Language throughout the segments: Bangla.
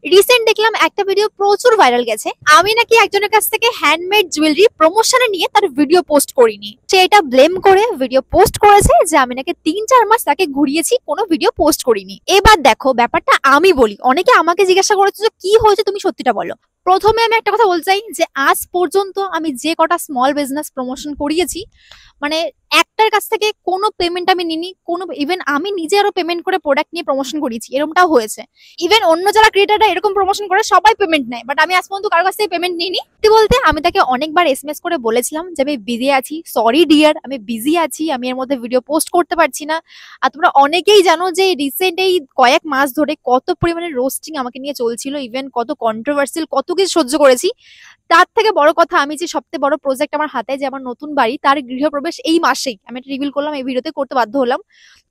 রিসেন্ট দেখলাম একটা ভিডিও প্রচুর ভাইরাল গেছে। আমি নাকি একজনের কাছ থেকে হ্যান্ডমেড জুয়েলারি প্রমোশনে নিয়ে তার ভিডিও পোস্ট করিনি। সে এটা ব্লেম করে ভিডিও পোস্ট করেছে যে আমি নাকি 3-4 মাস তাকে ঘুরিয়েছি, কোনো ভিডিও পোস্ট করিনি। এবার দেখো ব্যাপারটা আমি বলি, অনেকে আমাকে জিজ্ঞাসা করেছে যে কি হয়েছে তুমি সত্যিটা বলো। প্রথমে আমি একটা কথা বলতে চাই যে আজ পর্যন্ত আমি যে কটা স্মল বিজনেস প্রমোশন করিয়েছি, মানে একটার কাছ থেকে কোনো পেমেন্ট আমি নিইনি। কোনো ইভেন আমি নিজে আরো পেমেন্ট করে প্রোডাক্ট নিয়ে প্রমোশন করিয়েছি, এরকমটাও হয়েছে। ইভেন অন্য যারা ক্রিয়েটাররা এরকম প্রমোশন করে সবাই পেমেন্ট নেয়, বাট আমি আজ পর্যন্ত কারোর কাছ থেকে পেমেন্ট নিইনি। বলতে আমি তাকে অনেকবার এসএমএস করে বলেছিলাম যে আমি বিজি আছি, সরি ডিয়ার আমি বিজি আছি, আমি এর মধ্যে ভিডিও পোস্ট করতে পারছি না। আর তোমরা অনেকেই জানো যে রিসেন্ট এই কয়েক মাস ধরে কত পরিমাণে রোস্টিং আমাকে নিয়ে চলছিল, ইভেন কত কন্ট্রোভার্সিয়াল কত কিছু সহ্য করেছি। তার থেকে বড় কথা, আমি যে সবচেয়ে বড় প্রজেক্ট আমার হাতে, যে আমার নতুন বাড়ি, তার গৃহপ্রবেশ এই মাসেই আমি এটা রিভিল করলাম, এই ভিডিওতে করতে বাধ্য হলাম।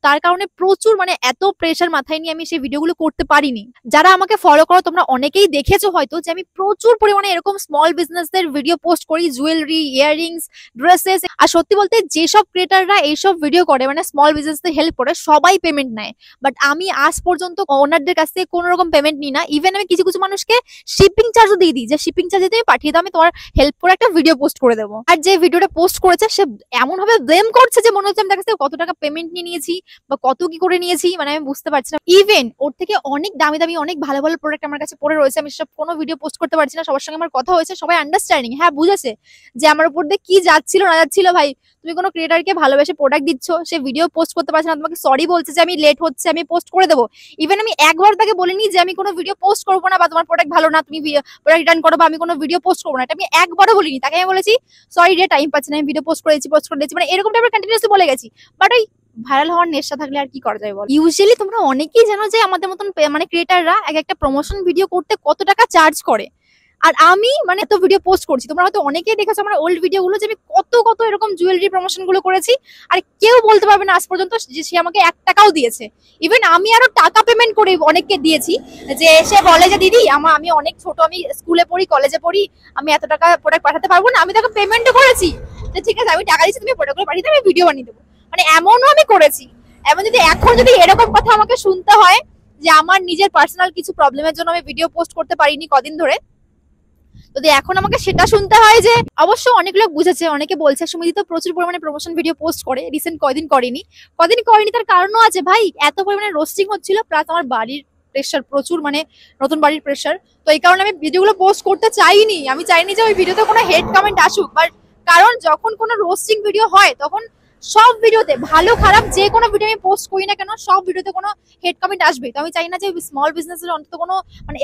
তার কারণে প্রচুর এত প্রেশার মাথায় নিয়ে আমি সেই ভিডিওগুলো করতে পারিনি। যারা আমাকে ফলো করো তোমরা অনেকেই দেখেছো হয়তো যে আমি প্রচুর পরিমাণে এরকম স্মল বিজনেসদের ভিডিও পোস্ট করি, জুয়েলারি, ইয়াররিংস, ড্রেসেস। আর সত্যি বলতে যেসব ক্রিয়েটাররা এইসব ভিডিও করে, স্মল বিজনেসদের হেল্প করে, সবাই পেমেন্ট নেয়। বাট আমি আজ পর্যন্ত ওনারদের কাছ থেকে কোনো রকম পেমেন্ট নিই না। ইভেন আমি কিছু কিছু মানুষকে শিপিং চার্জও দিয়ে দিই, যে শিপিং চার্জ দিয়ে পাঠিয়ে দাও, আমি তোমার হেল্প করে একটা ভিডিও পোস্ট করে দেবো। আর যে ভিডিওটা পোস্ট করেছে সে এমন ভাবে ব্লেম করছে যে মনে হচ্ছে আমি তার কাছ থেকে কত টাকা পেমেন্ট নিয়ে নিয়েছি বা কত কি করে নিয়েছি, আমি বুঝতে পারছি না। ইভেন ওর থেকে অনেক দামি দামি অনেক ভালো ভালো প্রোডাক্ট আমার কাছে পড়ে রয়েছে, আমি সব কোনো ভিডিও পোস্ট করতে পারছি না। সবার সঙ্গে আমার কথা হয়েছে, সবাই আন্ডারস্ট্যান্ডিং, হ্যাঁ বুঝেছে যে আমার উপর দিয়ে কি যাচ্ছিল না যাচ্ছিল। ভাই তুমি কোনো ক্রিয়েটারকে ভালোবেসে প্রোডাক্ট দিচ্ছ, সে ভিডিও পোস্ট করতে পারছে না, তোমাকে সরি বলছে যে আমি লেট হচ্ছে, আমি পোস্ট করে দেবো। ইভেন আমি একবার তাকে বলিনি যে আমি কোনো ভিডিও পোস্ট করবো না বা তোমার প্রোডাক্ট ভালো না, তুমি প্রোডাক্ট রিটার্ন করো, বা আমি কোনো ভিডিও পোস্ট করবো না, এটা আমি একবারও বলিনি। তাকে আমি বলেছি সরি রে, টাইম পাচ্ছি না, আমি ভিডিও পোস্ট করেছি, এরকম টাইপের কন্টিনিউসলি বলে গেছি। বাট ওই ভাইরাল হওয়ার নেশা থাকলে আর কি করা যায় বল। ইউজুয়ালি তোমরা অনেকেই জানো যে আমাদের মতন ক্রিয়েটাররা একটা প্রমোশন ভিডিও করতে কত টাকা চার্জ করে। আর আমি এত ভিডিও পোস্ট করছি, তোমরা হয়তো অনেকেই দেখেছো আমার ওল্ড ভিডিও গুলো, যে আমি কত কত এরকম জুয়েলারি প্রমোশন গুলো করেছি। আর কেউ বলতে পারবে না আজ পর্যন্ত যে সে আমাকে 1 টাকাও দিয়েছে। ইভেন আমি আরো টাকা পেমেন্ট করে অনেককে দিয়েছি, যে সে বলে যে দিদি আমি অনেক ছোট, আমি স্কুলে পড়ি, কলেজে পড়ি, আমি এত টাকা প্রোডাক্ট পাঠাতে পারবো না। আমি তাকে পেমেন্টও করেছি, ঠিক আছে আমি টাকা দিচ্ছি, তুমি প্রোডাক্টগুলো পাঠিয়ে দাও, আমি ভিডিও বানিয়ে দেবো। এমনও আমি করেছি। এমন যদি এখন এরকম কথা আমাকে শুনতে হয় যে আমার নিজের পার্সোনাল কিছু প্রবলেমের জন্য আমি ভিডিও পোস্ট করতে পারিনি কদিন ধরে, যদি এখন আমাকে সেটা শুনতে হয়, যে অবশ্য অনেক লোক বুঝেছে, অনেকে বলছে সুমিদি তো প্রচুর পরিমাণে প্রমোশন ভিডিও পোস্ট করে, রিসেন্ট কদিন করেনি তার কারণও আছে ভাই। এত পরিমাণে রোস্টিং হচ্ছিল, প্লাস আমার বাড়ির প্রেশার প্রচুর, নতুন বাড়ির প্রেশার। তো এই কারণে আমি ভিডিওগুলো পোস্ট করতে চাইনি। আমি চাইনি যে ওই ভিডিওতে কোনো হেড কমেন্ট আসুক, বাট কারণ যখন কোনো রোস্টিং ভিডিও হয় তখন সব ভিডিওতে, ভালো খারাপ যে কোনো ভিডিও আমি পোস্ট করি না কেন, সব ভিডিওতে কোনো হেড কমেন্ট আসবে। তো আমি চাই না যে স্মল বিজনেসের অন্তত কোনো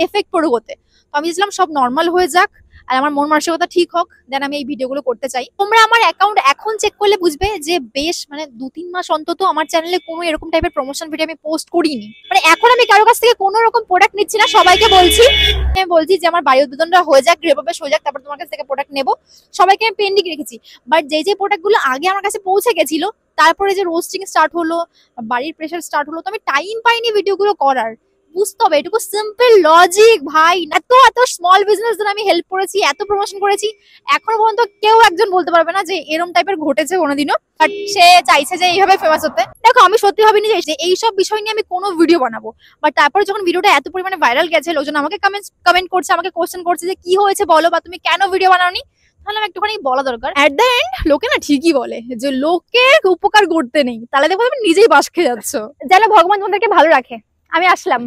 এফেক্ট পড়ুক ওতে। তো আমি চাইছিলাম সব নর্মাল হয়ে যাক, আর আমার মন মানসিকতা ঠিক হোক, দেন আমি এই ভিডিওগুলো করতে চাই। তোমরা আমার অ্যাকাউন্ট এখন চেক করলে বুঝবে যে বেশ 2-3 মাস অন্তত আমার চ্যানেলে কোনো এরকম টাইপের প্রমোশন ভিডিও আমি পোস্ট করিনি। এখন আমি কারো কাছ থেকে কোনো রকম প্রোডাক্ট নিচ্ছি না, সবাইকে বলছি যে আমার বায়ু উদ্বোধনটা হয়ে যাক, গৃহপ্রবেশ হয়ে যাক, তারপর তোমার কাছ থেকে প্রোডাক্ট নেবো। সবাইকে আমি পেন্ডিং রেখেছি। বাট যে প্রোডাক্ট গুলো আগে আমার কাছে পৌঁছে গেছিল, তারপরে যে রোস্টিং স্টার্ট হলো, বাড়ির প্রেশার স্টার্ট হলো, তো আমি টাইম পাইনি ভিডিওগুলো করার। বুঝতে হবে এটুকু সিম্পল লজিক ভাই। এত এত স্মল বিজনেস আমি হেল্প করেছি, এত প্রমোশন করেছি, এখনো পর্যন্ত কেউ একজন বলতে পারবে না যে এরম টাইপের ঘটেছে কোনোদিনও। বাট সে চাইছে যে এইভাবে ফেমাস হতে। দেখো আমি সত্যি ভাবিনি যে এইসব বিষয় নিয়ে আমি কোনো ভিডিও বানাবো। বাট তারপরে যখন ভিডিওটা এত পরিমাণে ভাইরাল গেছে, লোকজন আমাকে কমেন্ট করছে, আমাকে কোশ্চেন করছে যে কি হয়েছে বলো, বা তুমি কেন ভিডিও বানাওনি, তাহলে একটুখানি বলা দরকার। এট দ্য এন্ড লোকে ঠিকই বলে যে লোকে উপকার করতে নেই, তাহলে দেখো তুমি নিজেই বাস খেয়ে যাচ্ছ। যেন ভগবান তোমাদেরকে ভালো রাখে। আমি আসলাম।